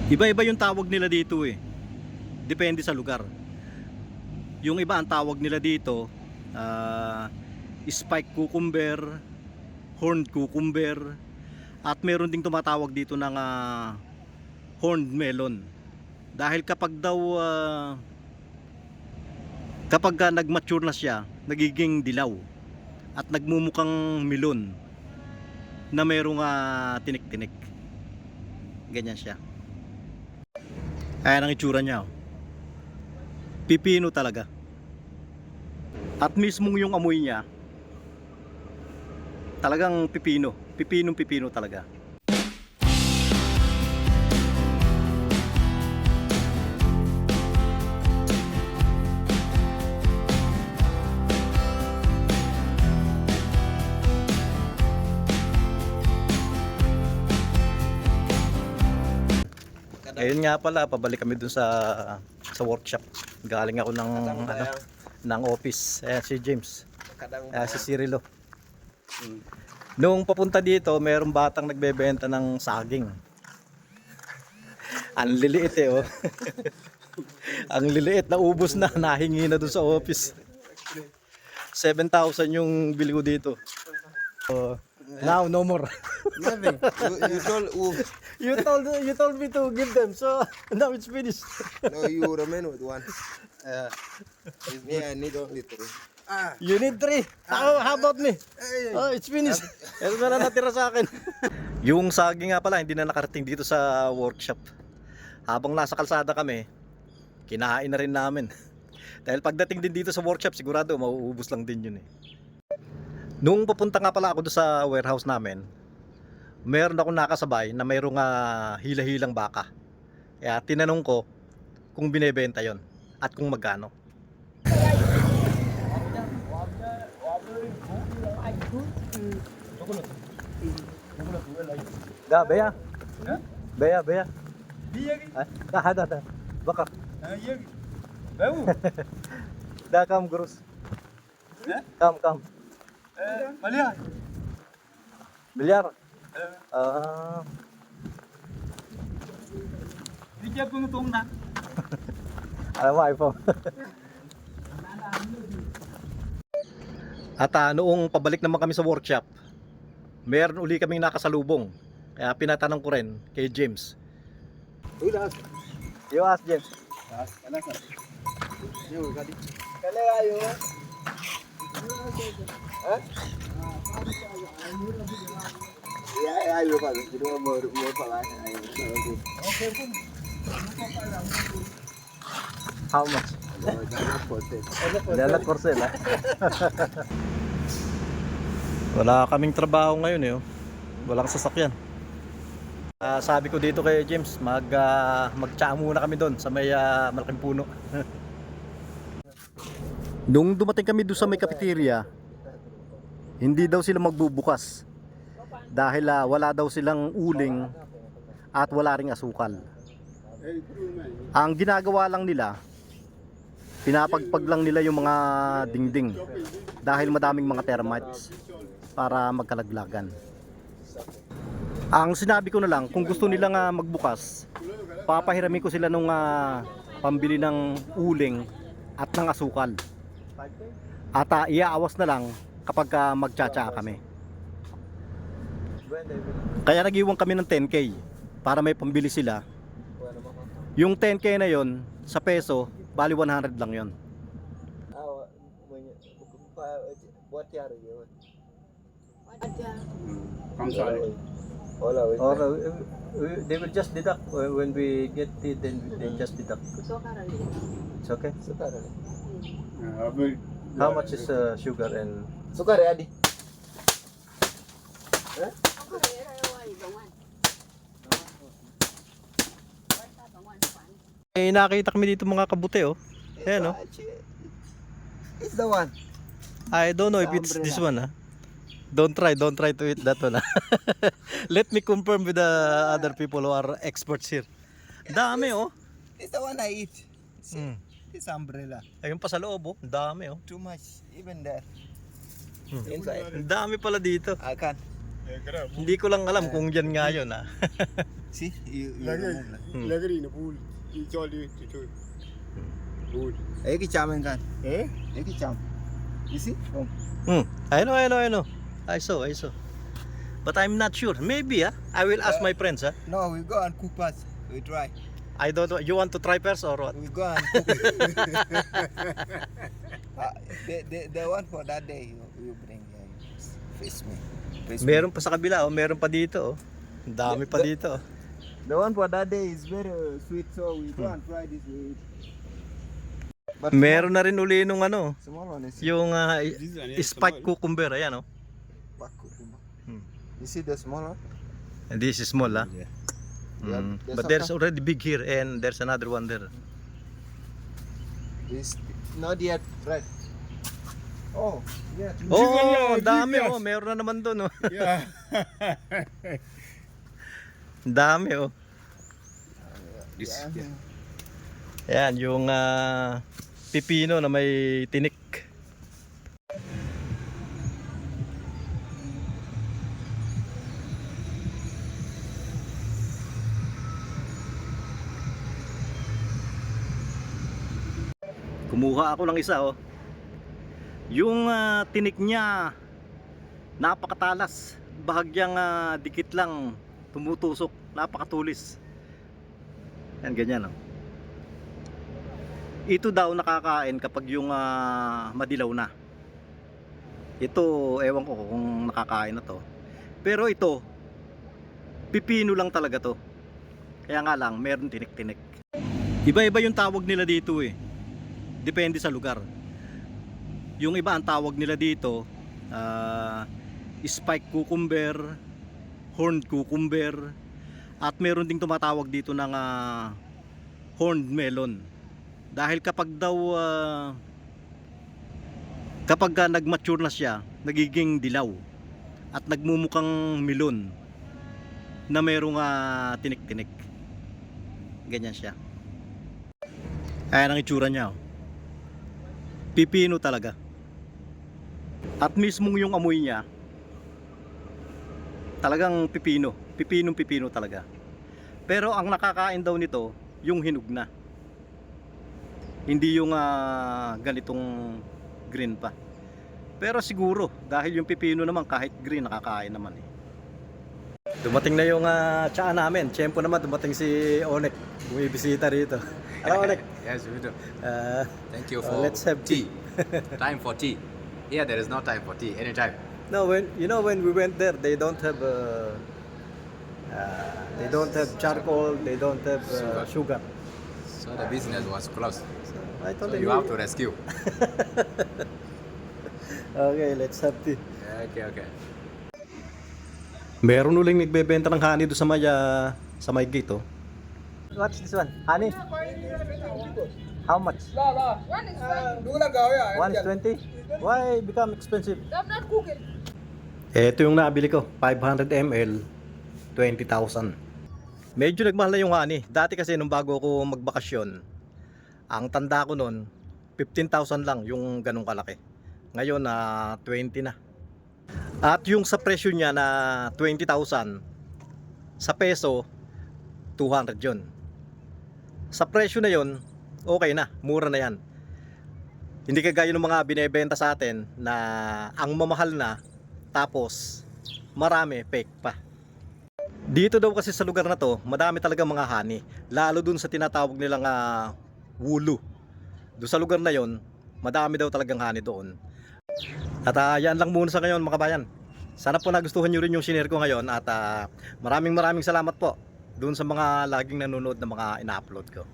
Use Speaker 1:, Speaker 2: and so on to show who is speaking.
Speaker 1: Iba-iba yung tawag nila dito eh. Depende sa lugar. Yung iba ang tawag nila dito spike cucumber, horned cucumber, at meron ding tumatawag dito ng horned melon. Dahil kapag nag-mature na siya, nagiging dilaw at nagmumukhang melon na merong tinik-tinik. Ganyan siya. Ayan ang itsura niya. Pipino talaga. At mismong yung amoy niya, talagang pipino. Pipinong-pipino talaga. Ayun nga pala, pabalik kami dun sa workshop. Galing ako ng office. Ayan si James. Si Cirilo. Nung papunta dito, mayroong batang nagbebenta ng saging. Ang liliit eh oh. Ang liliit, naubos na, nahingi na dun sa office. 7,000 yung bili ko dito. Now no more.
Speaker 2: Nothing. You
Speaker 1: You told me to give them, so now it's finished.
Speaker 2: no, you remain with one. Me, I need only three.
Speaker 1: You need 3. How about me? Oh, it's finished. Ito na lang natira sa akin. Yung saging nga pala, hindi na nakarating dito sa workshop. Habang nasa kalsada kami, kinain na rin namin. Dahil pagdating din dito sa workshop, sigurado mauubos lang din yun eh. Nung papunta nga pala ako doon sa warehouse namin, meron akong nakasabay na mayroong hila-hilang baka. Kaya tinanong ko kung binebenta yon at kung magkano. Da, beya. Beya, beya. Da. Baka. Da, come, Gurus. Come. Bilyar. Alam mo, iPhone. At noong pabalik naman kami sa workshop, meron uli kaming nakasalubong. Kaya pinatanong ko rin kay James. You ask James. How much? Dalat for sale. Wala kaming trabaho ngayon eh. Walang sasakyan. Sabi ko dito kay James, magtsaa muna kami doon sa may malaking puno. Nung dumating kami doon sa may cafeteria, hindi daw sila magbubukas dahil wala daw silang uling at wala ring asukal. Ang ginagawa lang nila, pinapagpag lang nila yung mga dingding dahil madaming mga termites para magkalaglagan. Ang sinabi ko na lang, kung gusto nilang magbukas, papahiramin ko sila nung pambili ng uling at ng asukal. At iaawas na lang kapag magtsatsa kami. Kaya nag-iwan kami ng 10K para may pambili sila. Yung 10K na yon sa peso, bali 100 lang yon. Or they will just deduct when we get it, then they just deduct. It's okay. How much is sugar and
Speaker 2: Sukar ya, Adi?
Speaker 1: nakita kami dito mga kabute oh. Ayan oh.
Speaker 2: It's the one.
Speaker 1: I don't know if it's this one ah. Don't try to eat that one. Let me confirm with the other people who are experts here. Dami oh.
Speaker 2: It's the one I eat. It's umbrella.
Speaker 1: Ayun pa sa loob oh. Dami oh.
Speaker 2: Too much. Even there. Inside.
Speaker 1: Dami pala dito.
Speaker 2: I can't.
Speaker 1: Hindi ko lang alam kung yan nga yun ah.
Speaker 2: See, you remove like.
Speaker 3: Lagari na pool. It's all the pool.
Speaker 2: Ek hi charming kan.
Speaker 3: Eh?
Speaker 2: Ek hi charm. You see? Oh.
Speaker 1: I know. I saw. But I'm not sure. Maybe I will ask my friends
Speaker 2: No, we go and cook first. We try.
Speaker 1: I don't know. You want to try first or what?
Speaker 2: We go and cook. The one for that day you bring. Face me.
Speaker 1: Meron pa sa kabila meron pa dito Ang dami pa dito
Speaker 2: The one for that day is very sweet, so we go and try this with. But
Speaker 1: Meron na rin uli nung
Speaker 2: small one is
Speaker 1: yung spike cucumber, ayan
Speaker 2: back cucumber. You see the small one?
Speaker 1: And this is small
Speaker 2: Yeah,
Speaker 1: But there's already big here and there's another one there.
Speaker 2: It's not yet red. Oh, yeah.
Speaker 1: Oh, dami meron na naman doon
Speaker 3: Yeah.
Speaker 1: Dami
Speaker 3: This,
Speaker 1: Ayan yung pipino na may tinik. Kumuha ako ng isa Yung tinik niya napakatalas, bahagyang dikit lang tumutusok, napakatulis. Yan ganyan Ito daw nakakain kapag yung madilaw na. Ito ewan ko kung nakakain na to. Pero ito pipino lang talaga to. Kaya nga lang meron tinik-tinik. Iba-iba yung tawag nila dito Depende sa lugar. Yung iba ang tawag nila dito spike cucumber, horned cucumber, at meron ding tumatawag dito ng horned melon. Dahil kapag nagmature na siya, nagiging dilaw at nagmumukhang melon na merong tinik-tinik. Ganyan siya. Ayan ang itsura niya Pipino talaga. At mismong yung amoy niya talagang pipino talaga. Pero ang nakakain daw nito yung hinog na, hindi yung ganitong green pa. Pero siguro dahil yung pipino naman kahit green nakakain naman Dumating na yung tsaa namin. Tiyempo naman dumating si Onek, bumibisita rito. Hello Onek.
Speaker 4: Yes, we do. Thank you
Speaker 1: so
Speaker 4: for
Speaker 1: let's have tea.
Speaker 4: Time for tea. Here there is no time for tea. Anytime.
Speaker 1: No, when we went there, they don't have charcoal, they don't have sugar.
Speaker 4: So the business was closed.
Speaker 1: So I
Speaker 4: So
Speaker 1: told
Speaker 4: you have to rescue.
Speaker 1: Okay, let's have tea.
Speaker 4: Okay.
Speaker 1: Meron uling nagbebenta ng honey doon sa may gate What's this one? Honey? How much? One is 20? Why become expensive?
Speaker 5: I'm not cooking.
Speaker 1: Ito yung nabili ko, 500 ml, 20,000. Medyo nagmahal na yung honey. Dati kasi nung bago ako magbakasyon, ang tanda ko noon, 15,000 lang yung ganong kalaki. Ngayon 20 na. At yung sa presyo niya na 20,000, sa peso, 200 yun. Sa presyo na yun, okay na, mura na yan. Hindi kagaya ng mga binebenta sa atin na ang mamahal na, tapos marami, fake pa. Dito daw kasi sa lugar na to, madami talaga mga honey. Lalo dun sa tinatawag nilang wulu. Doon sa lugar na yon, madami daw talagang honey doon. At yan lang muna sa ngayon mga kabayan. Sana po nagustuhan nyo rin yung shinare ko ngayon. At maraming salamat po doon sa mga laging nanonood na mga ina-upload ko.